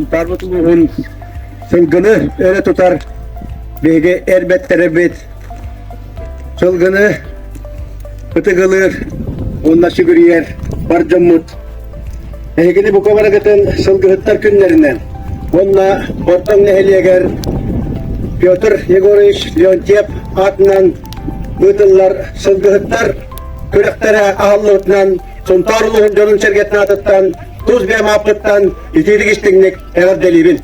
Tarbutuluğun sılgını öyle tutar. Bege erbet terebet. Sılgını pıtı kılır. Onunla şükür yer. Barcamut. Ehgini bu kavara gıtın sılgı hıttar günlerinden. Onunla ortam neheliyeger. Pyotr Yegorovich Leontyev adından gıtınlar sılgı hıttar. Kürektere ahallı hıtnan. Son taruluğun canın çergetine atıttan. Tuz ve mahpıttan. İtirik iştinlik. Eğer delibin.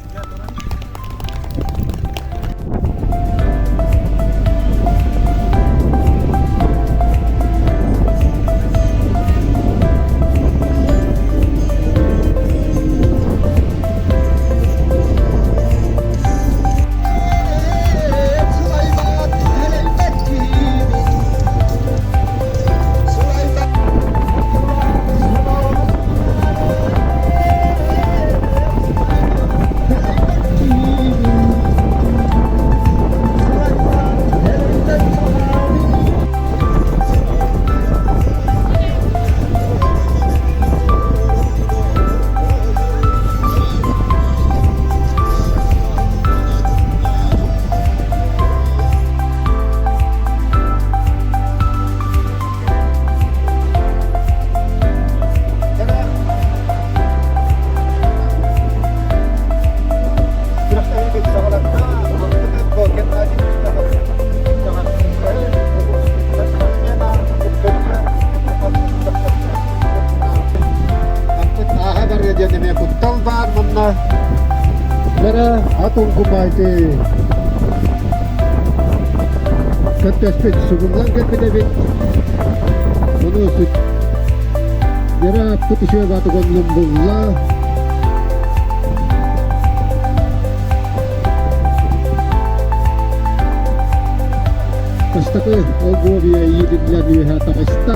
Lara atong kumaite katespet sugungan katebet menusuk Yara putusya batukan lumbungla Kasta ko ogo biya yidid la biya hata kasta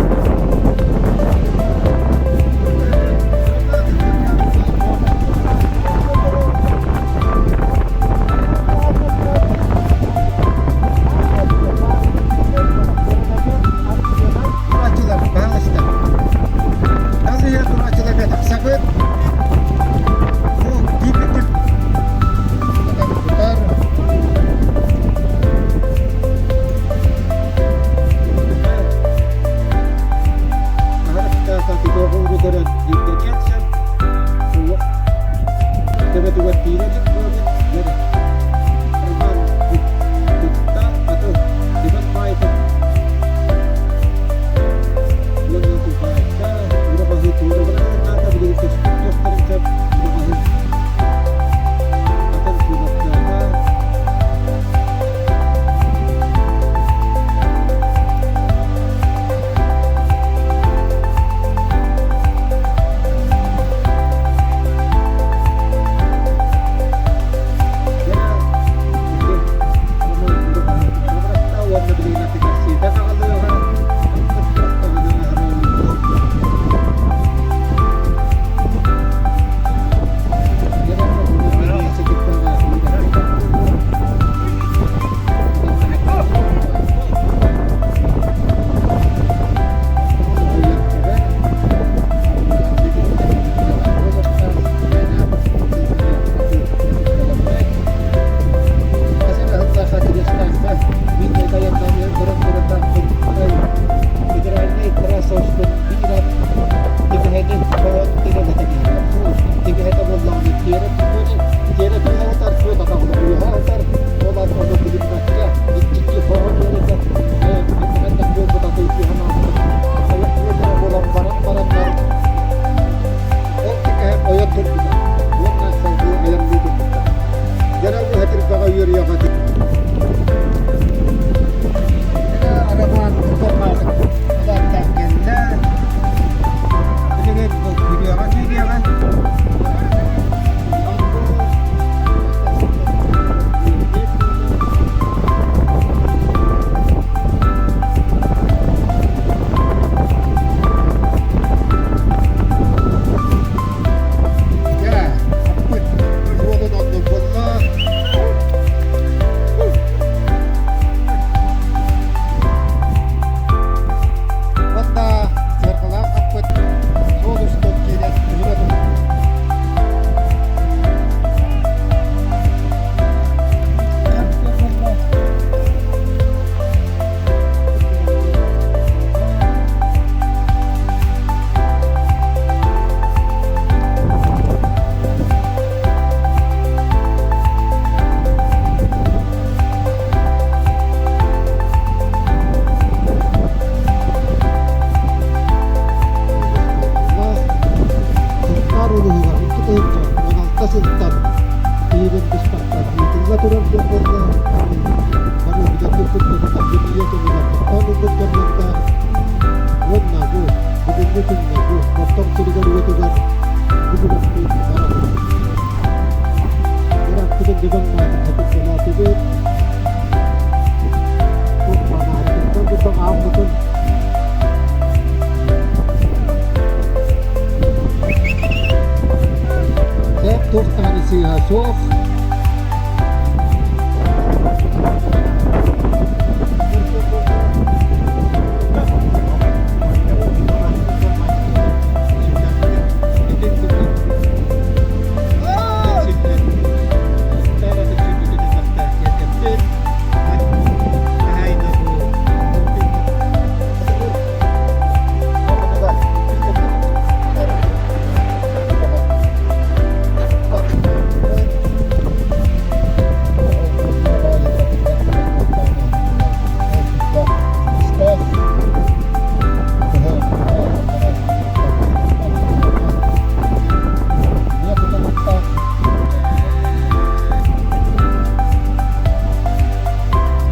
masuk.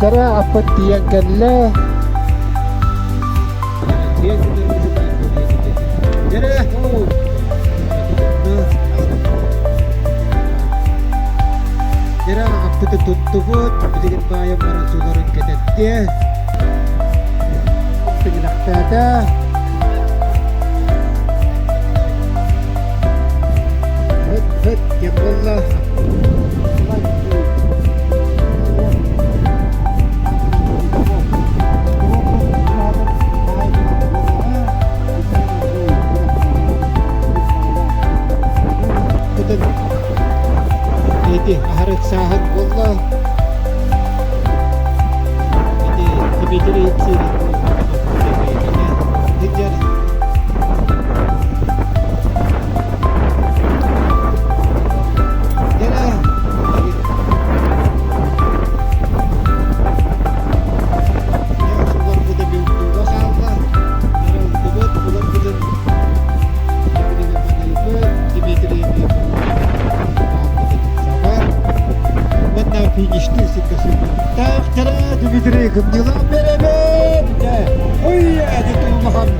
Tara apa tiangkanlah. Tara. Tara apa tutuput bikin bayam marang sudaran kita dia. Pengenak tada. Hut ya Allah. Ini harus sahag wallah. Ini dibidiri sini. Dijar. Jara. Ya sudah kita bintu wasallah. Kalau tebut bulan bulan. Ini memang itu dibidiri ini. Finish this kasi tak tara Dimitri kumnila beraber ya oh iya itu makan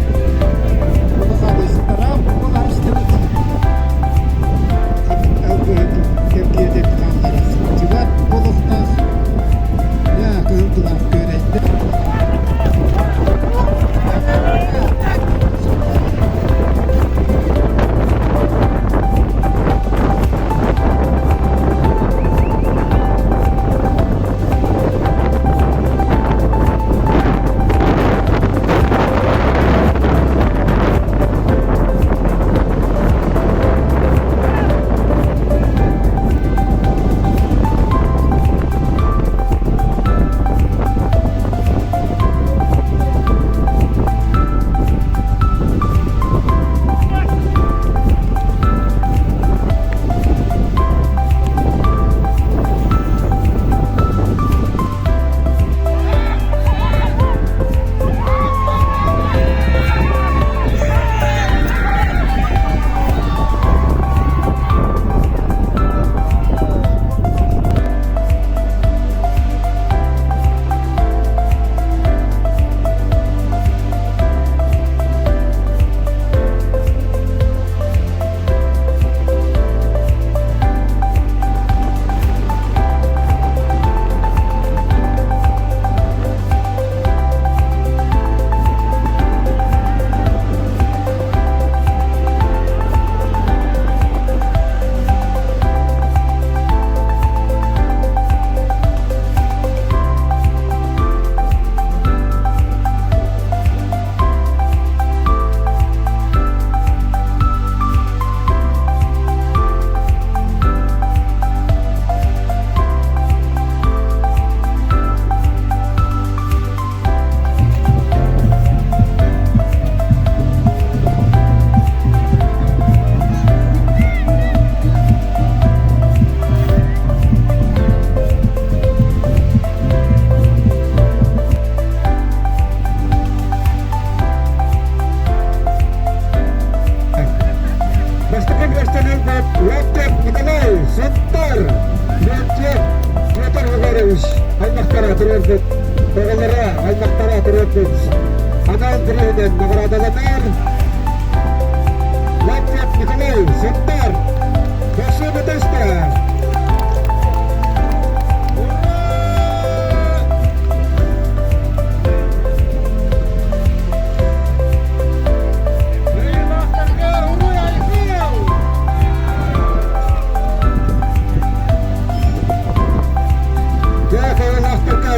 habis tarap wala istirahat aku itu kerja di kamar coba bolos tas ya kebetulan kerja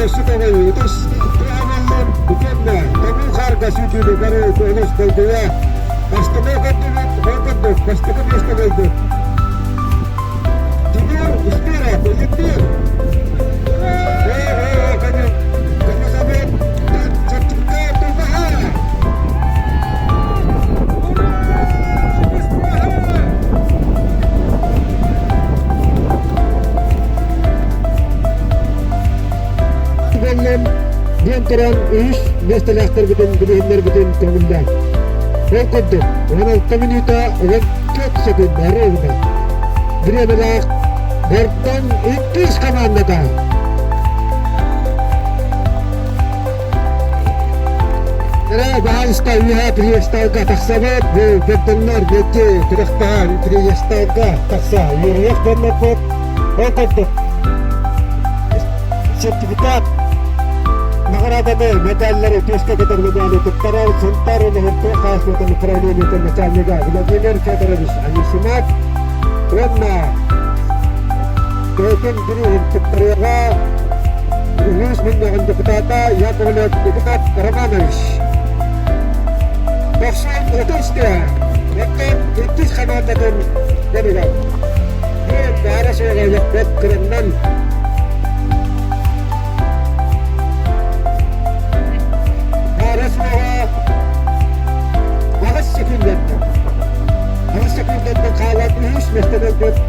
suka kayo. Terus amalin bukan na. Kamu harga suci di baru bonus kedua. Pasti mereka tuh, pasti itu. Tidur, istirahat, tidur. Kamu sampai cepat tuh bahaya. Diantaran is beste bitin kemudian. Rekod wana community rekod sekundari udah. Dia adalah bertan itis kanan nata. Karena bahas tahu ya triesta ka taksabat bertenar bete kerektaan triesta ka taksa. Yuriak dan nakot rekod sertifikat Maharada medalleri peşke kadar medalleri tuttarar, sontarı ne hep khas vatan Ukrayna'nın metallega. Vladimir Fedorovich Anisimov Ronna Tekin biri tuttarıga Rus minna deputata Yakovlev deputat Romanovich 93'te Yakın 70 kanalların denilen Bir bağıra söyleyecek betkırından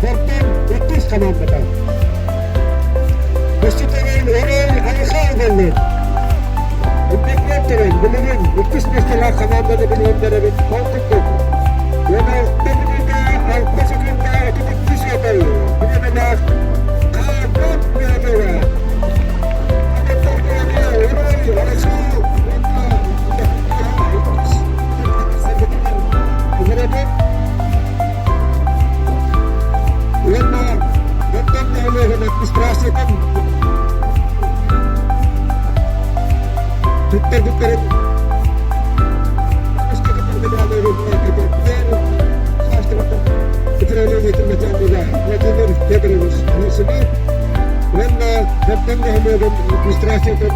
Bertan itis kanan betul. Mestinya orang ayah gelin. Untuk berteren, belum itis mestilah kanan betul belum dari kontak. Yang terbuka, alpasukan dah tidak bisa tahu. Ini adalah kanan berada. Ada terbuka orang ada semua. Benar. Administrasi kan dokter administrasi kan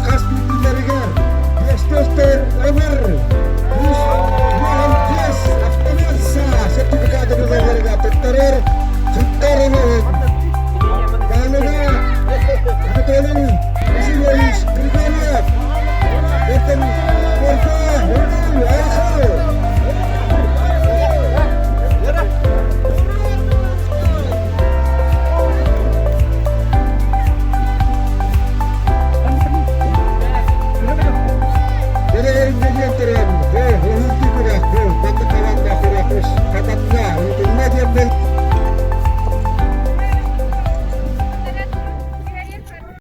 khas